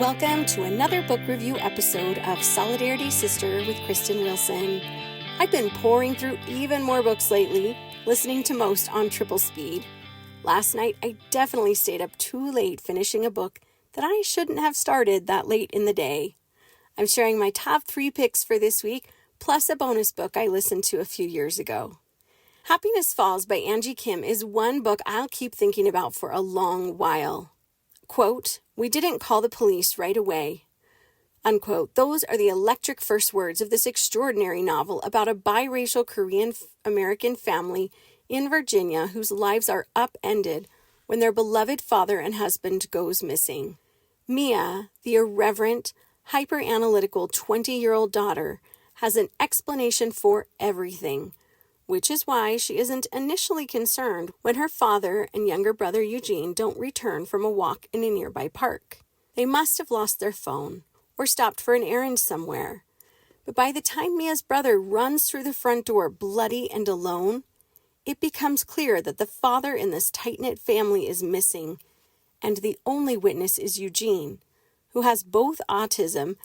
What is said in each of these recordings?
Welcome to another book review episode of Solidarity Sister with Kristen Wilson. I've been pouring through even more books lately, listening to most on triple speed. Last night, I definitely stayed up too late finishing a book that I shouldn't have started that late in the day. I'm sharing my top 3 picks for this week, plus a bonus book I listened to a few years ago. Happiness Falls by Angie Kim is one book I'll keep thinking about for a long while. Quote, "We didn't call the police right away." Unquote. Those are the electric first words of this extraordinary novel about a biracial Korean-American family in Virginia whose lives are upended when their beloved father and husband goes missing. Mia, the irreverent, hyper-analytical 20-year-old daughter, has an explanation for everything, which is why she isn't initially concerned when her father and younger brother Eugene don't return from a walk in a nearby park. They must have lost their phone or stopped for an errand somewhere. But by the time Mia's brother runs through the front door bloody and alone, it becomes clear that the father in this tight-knit family is missing, and the only witness is Eugene, who has both autism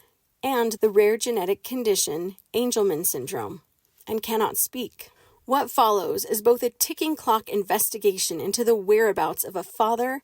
and the rare genetic condition Angelman syndrome, and cannot speak. What follows is both a ticking clock investigation into the whereabouts of a father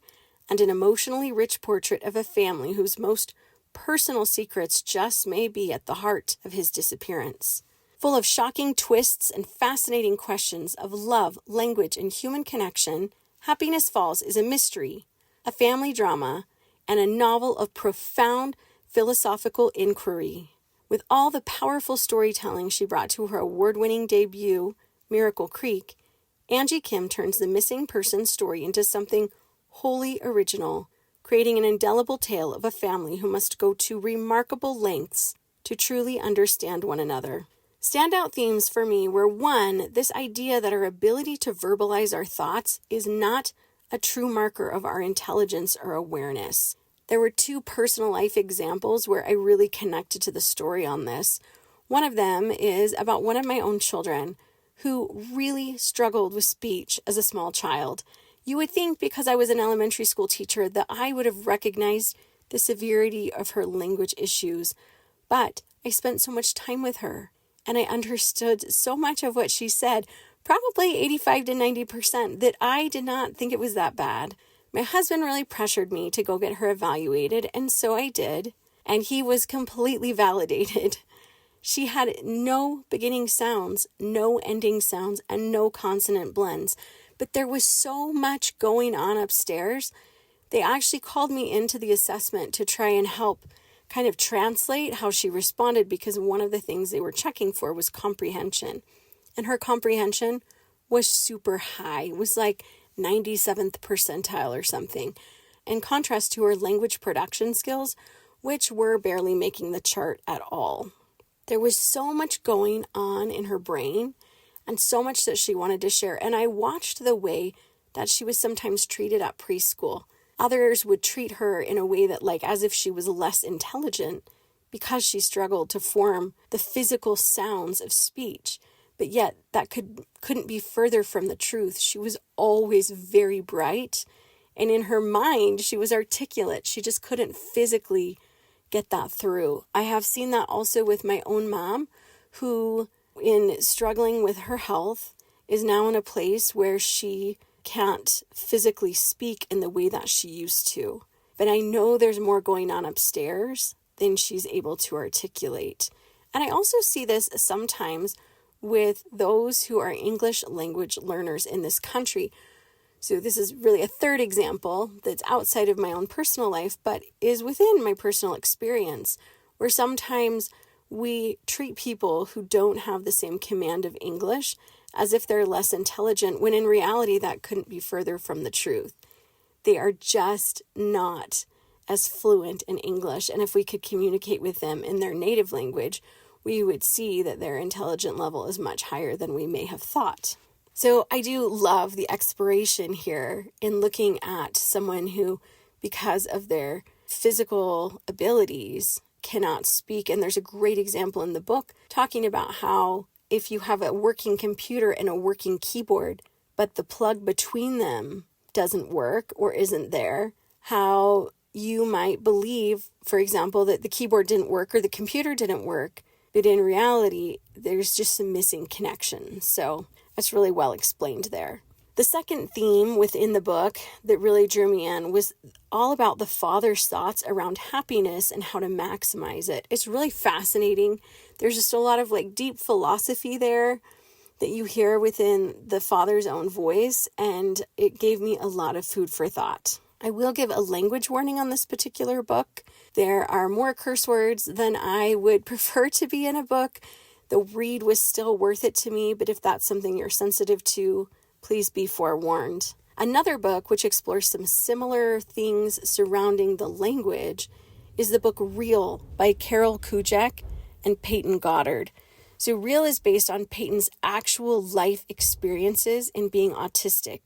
and an emotionally rich portrait of a family whose most personal secrets just may be at the heart of his disappearance. Full of shocking twists and fascinating questions of love, language, and human connection, Happiness Falls is a mystery, a family drama, and a novel of profound philosophical inquiry. With all the powerful storytelling she brought to her award-winning debut, Miracle Creek, Angie Kim turns the missing person story into something wholly original, creating an indelible tale of a family who must go to remarkable lengths to truly understand one another. Standout themes for me were 1, this idea that our ability to verbalize our thoughts is not a true marker of our intelligence or awareness. There were 2 personal life examples where I really connected to the story on this. One of them is about one of my own children who really struggled with speech as a small child. You would think because I was an elementary school teacher that I would have recognized the severity of her language issues, but I spent so much time with her, and I understood so much of what she said, probably 85 to 90%, that I did not think it was that bad. My husband really pressured me to go get her evaluated, and so I did, and he was completely validated. She had no beginning sounds, no ending sounds, and no consonant blends. But there was so much going on upstairs. They actually called me into the assessment to try and help kind of translate how she responded, because one of the things they were checking for was comprehension. And her comprehension was super high. It was like 97th percentile or something. In contrast to her language production skills, which were barely making the chart at all. There was so much going on in her brain and so much that she wanted to share. And I watched the way that she was sometimes treated at preschool. Others would treat her in a way that, like, as if she was less intelligent because she struggled to form the physical sounds of speech. But yet that couldn't be further from the truth. She was always very bright. And in her mind, she was articulate. She just couldn't physically get that through. I have seen that also with my own mom, who, in struggling with her health, is now in a place where she can't physically speak in the way that she used to. But I know there's more going on upstairs than she's able to articulate. And I also see this sometimes with those who are English language learners in this country. So this is really a third example that's outside of my own personal life, but is within my personal experience, where sometimes we treat people who don't have the same command of English as if they're less intelligent, when in reality that couldn't be further from the truth. They are just not as fluent in English, and if we could communicate with them in their native language, we would see that their intelligence level is much higher than we may have thought. So I do love the exploration here in looking at someone who, because of their physical abilities, cannot speak. And there's a great example in the book talking about how if you have a working computer and a working keyboard, but the plug between them doesn't work or isn't there, how you might believe, for example, that the keyboard didn't work or the computer didn't work, but in reality, there's just some missing connections. So that's really well explained there. The second theme within the book that really drew me in was all about the father's thoughts around happiness and how to maximize it. It's really fascinating. There's just a lot of deep philosophy there that you hear within the father's own voice, and it gave me a lot of food for thought. I will give a language warning on this particular book. There are more curse words than I would prefer to be in a book. The read was still worth it to me, but if that's something you're sensitive to, please be forewarned. Another book which explores some similar things surrounding the language is the book Real by Cujec and Peyton Goddard. So Real is based on Peyton's actual life experiences in being autistic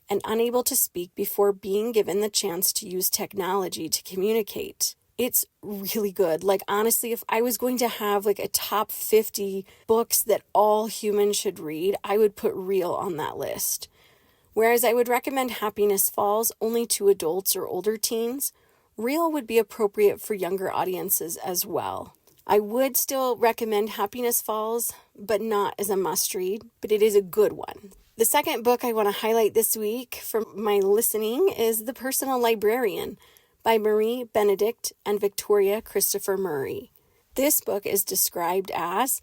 and unable to speak before being given the chance to use technology to communicate. It's really good. Honestly, if I was going to have a top 50 books that all humans should read, I would put Real on that list. Whereas I would recommend Happiness Falls only to adults or older teens, Real would be appropriate for younger audiences as well. I would still recommend Happiness Falls, but not as a must-read, but it is a good one. The second book I want to highlight this week from my listening is The Personal Librarian by Marie Benedict and Victoria Christopher Murray. This book is described as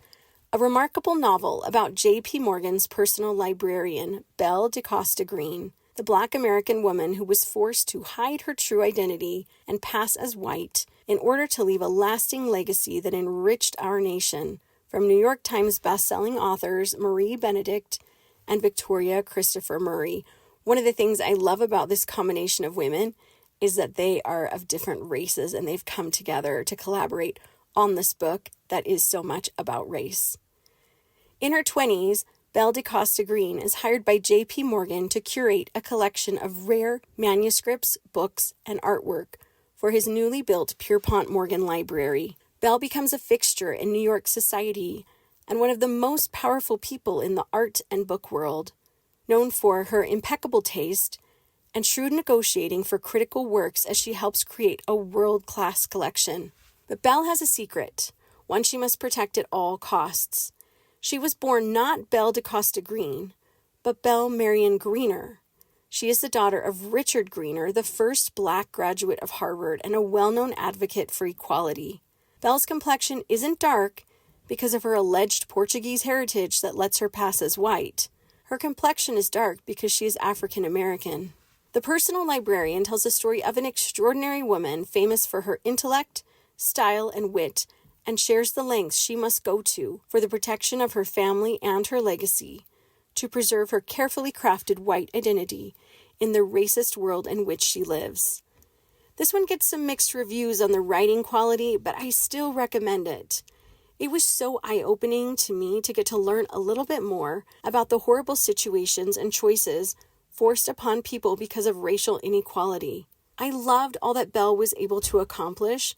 a remarkable novel about J.P. Morgan's personal librarian, Belle DeCosta Green, the Black American woman who was forced to hide her true identity and pass as white in order to leave a lasting legacy that enriched our nation. From New York Times bestselling authors Marie Benedict and Victoria Christopher Murray. One of the things I love about this combination of women is that they are of different races and they've come together to collaborate on this book that is so much about race. In her 20s, Belle DeCosta Green is hired by J.P. Morgan to curate a collection of rare manuscripts, books, and artwork for his newly built Pierpont Morgan Library. Belle becomes a fixture in New York society and one of the most powerful people in the art and book world, known for her impeccable taste and shrewd negotiating for critical works as she helps create a world-class collection. But Belle has a secret, one she must protect at all costs. She was born not Belle DeCosta Green, but Belle Marion Greener. She is the daughter of Richard Greener, the first Black graduate of Harvard and a well-known advocate for equality. Belle's complexion isn't dark because of her alleged Portuguese heritage that lets her pass as white. Her complexion is dark because she is African American. The Personal Librarian tells the story of an extraordinary woman famous for her intellect, style, and wit, and shares the lengths she must go to for the protection of her family and her legacy, to preserve her carefully crafted white identity in the racist world in which she lives. This one gets some mixed reviews on the writing quality, but I still recommend it. It was so eye-opening to me to get to learn a little bit more about the horrible situations and choices forced upon people because of racial inequality. I loved all that Belle was able to accomplish,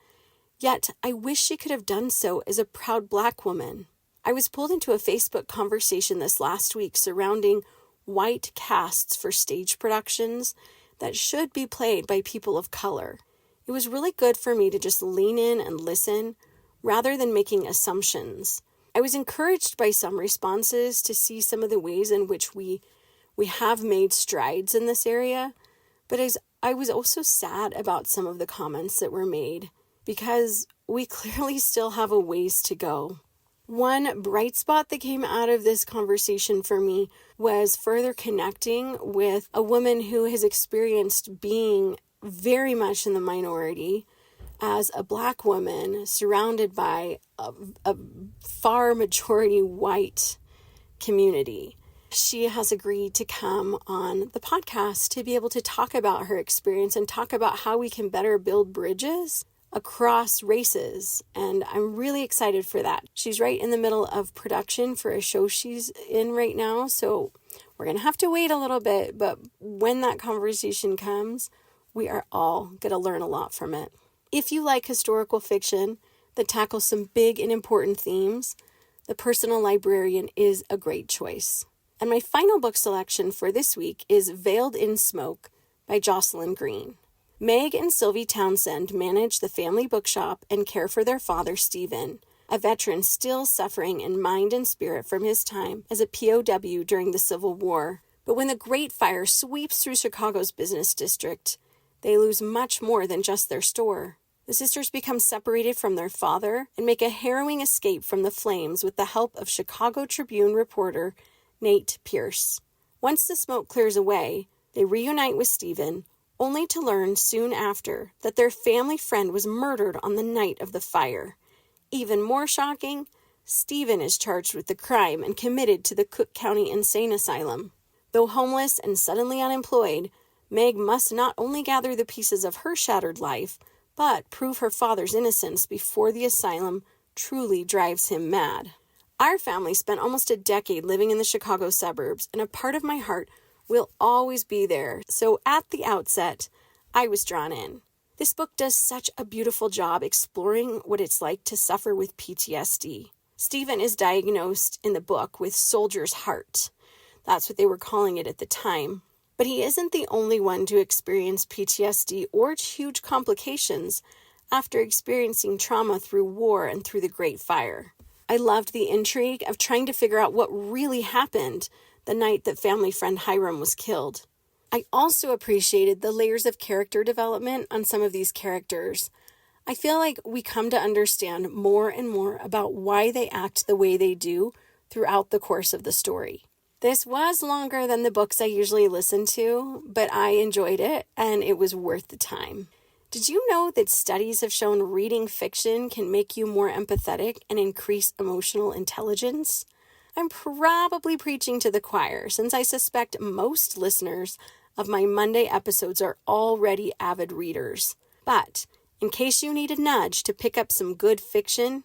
yet I wish she could have done so as a proud Black woman. I was pulled into a Facebook conversation this last week surrounding white casts for stage productions that should be played by people of color. It was really good for me to just lean in and listen rather than making assumptions. I was encouraged by some responses to see some of the ways in which we have made strides in this area, but I was also sad about some of the comments that were made because we clearly still have a ways to go. One bright spot that came out of this conversation for me was further connecting with a woman who has experienced being very much in the minority as a Black woman surrounded by a far majority white community. She has agreed to come on the podcast to be able to talk about her experience and talk about how we can better build bridges across races, and I'm really excited for that. She's right in the middle of production for a show she's in right now, so we're going to have to wait a little bit, but when that conversation comes, we are all going to learn a lot from it. If you like historical fiction that tackles some big and important themes, The Personal Librarian is a great choice. And my final book selection for this week is Veiled in Smoke by Jocelyn Green. Meg and Sylvie Townsend manage the family bookshop and care for their father, Stephen, a veteran still suffering in mind and spirit from his time as a POW during the Civil War. But when the Great Fire sweeps through Chicago's business district, they lose much more than just their store. The sisters become separated from their father and make a harrowing escape from the flames with the help of Chicago Tribune reporter Nate Pierce. Once the smoke clears away, they reunite with Stephen, only to learn soon after that their family friend was murdered on the night of the fire. Even more shocking, Stephen is charged with the crime and committed to the Cook County Insane Asylum. Though homeless and suddenly unemployed, Meg must not only gather the pieces of her shattered life, but prove her father's innocence before the asylum truly drives him mad. Our family spent almost a decade living in the Chicago suburbs, and a part of my heart will always be there, so at the outset, I was drawn in. This book does such a beautiful job exploring what it's like to suffer with PTSD. Stephen is diagnosed in the book with soldier's heart. That's what they were calling it at the time. But he isn't the only one to experience PTSD or huge complications after experiencing trauma through war and through the Great Fire. I loved the intrigue of trying to figure out what really happened the night that family friend Hiram was killed. I also appreciated the layers of character development on some of these characters. I feel like we come to understand more and more about why they act the way they do throughout the course of the story. This was longer than the books I usually listen to, but I enjoyed it and it was worth the time. Did you know that studies have shown reading fiction can make you more empathetic and increase emotional intelligence? I'm probably preaching to the choir since I suspect most listeners of my Monday episodes are already avid readers. But in case you need a nudge to pick up some good fiction,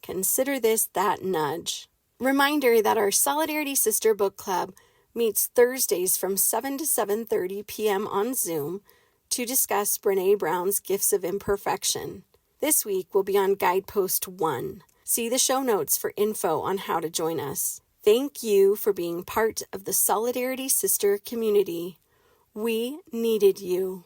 consider this that nudge. Reminder that our Solidarity Sister Book Club meets Thursdays from 7 to 7:30 p.m. on Zoom to discuss Brené Brown's Gifts of Imperfection. This week we'll be on Guidepost 1. See the show notes for info on how to join us. Thank you for being part of the Solidarity Sister community. We needed you.